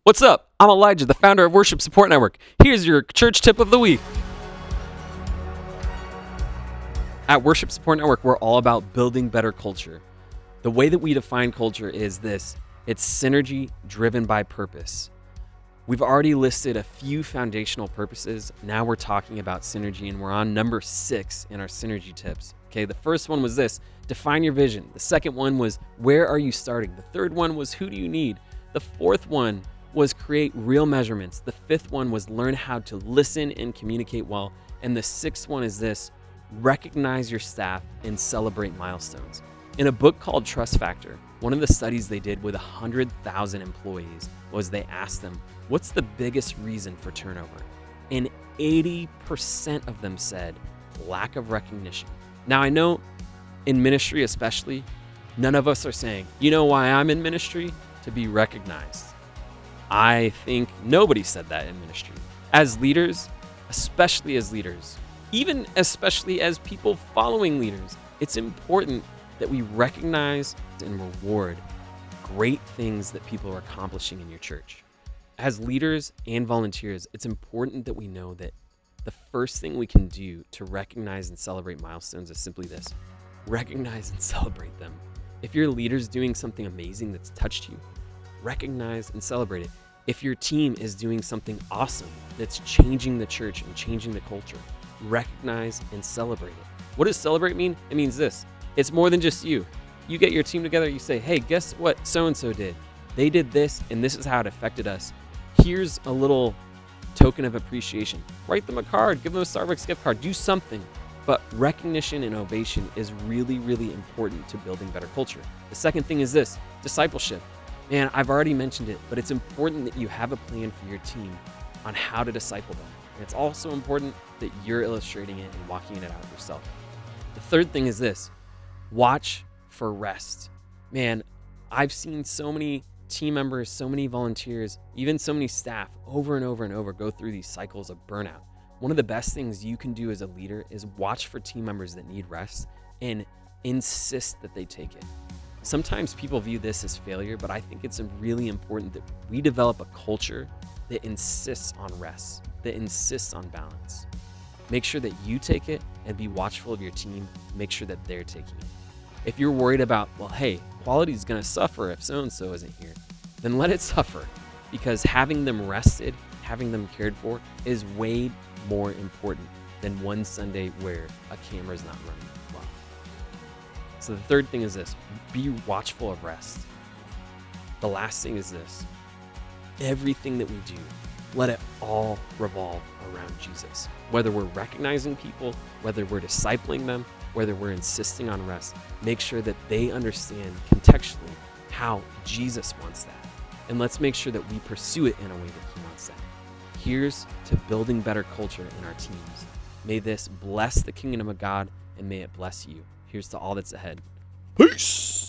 What's up? I'm Elijah, the founder of Worship Support Network. Here's your church tip of the week. At Worship Support Network, we're all about building better culture. The way that we define culture is this: it's synergy driven by purpose. We've already listed a few foundational purposes. Now we're talking about synergy, and we're on number 6 in our synergy tips. Okay, the first one was this: define your vision. The second one was, where are you starting? The third one was, who do you need? The fourth one was create real measurements. The fifth one was learn how to listen and communicate well. And the sixth one is this: recognize your staff and celebrate milestones. In a book called Trust Factor, one of the studies they did with 100,000 employees was they asked them, what's the biggest reason for turnover? And 80% of them said lack of recognition. Now, I know in ministry especially, none of us are saying, you know why I'm in ministry? To be recognized. I think nobody said that in ministry. As leaders, especially as people following leaders, it's important that we recognize and reward great things that people are accomplishing in your church. As leaders and volunteers, it's important that we know that the first thing we can do to recognize and celebrate milestones is simply this: recognize and celebrate them. If your leader's doing something amazing that's touched you, recognize and celebrate it. If your team is doing something awesome that's changing the church and changing the culture, recognize and celebrate it. What does celebrate mean? It means this: it's more than just you. You get your team together, you say, hey, guess what so-and-so did? They did this, and this is how it affected us. Here's a little token of appreciation. Write them a card, give them a Starbucks gift card, do something. But recognition and ovation is really, really important to building better culture. The second thing is this: discipleship. Man, I've already mentioned it, but it's important that you have a plan for your team on how to disciple them. And it's also important that you're illustrating it and walking it out yourself. The third thing is this: watch for rest. Man, I've seen so many team members, so many volunteers, even so many staff over and over and over go through these cycles of burnout. One of the best things you can do as a leader is watch for team members that need rest and insist that they take it. Sometimes people view this as failure, but I think it's really important that we develop a culture that insists on rest, that insists on balance. Make sure that you take it, and be watchful of your team. Make sure that they're taking it. If you're worried about, well, hey, quality is going to suffer if so-and-so isn't here, then let it suffer, because having them rested, having them cared for is way more important than one Sunday where a camera's not running well. So the third thing is this: be watchful of rest. The last thing is this: everything that we do, let it all revolve around Jesus. Whether we're recognizing people, whether we're discipling them, whether we're insisting on rest, make sure that they understand contextually how Jesus wants that. And let's make sure that we pursue it in a way that he wants that. Here's to building better culture in our teams. May this bless the kingdom of God, and may it bless you. Here's to all that's ahead. Peace.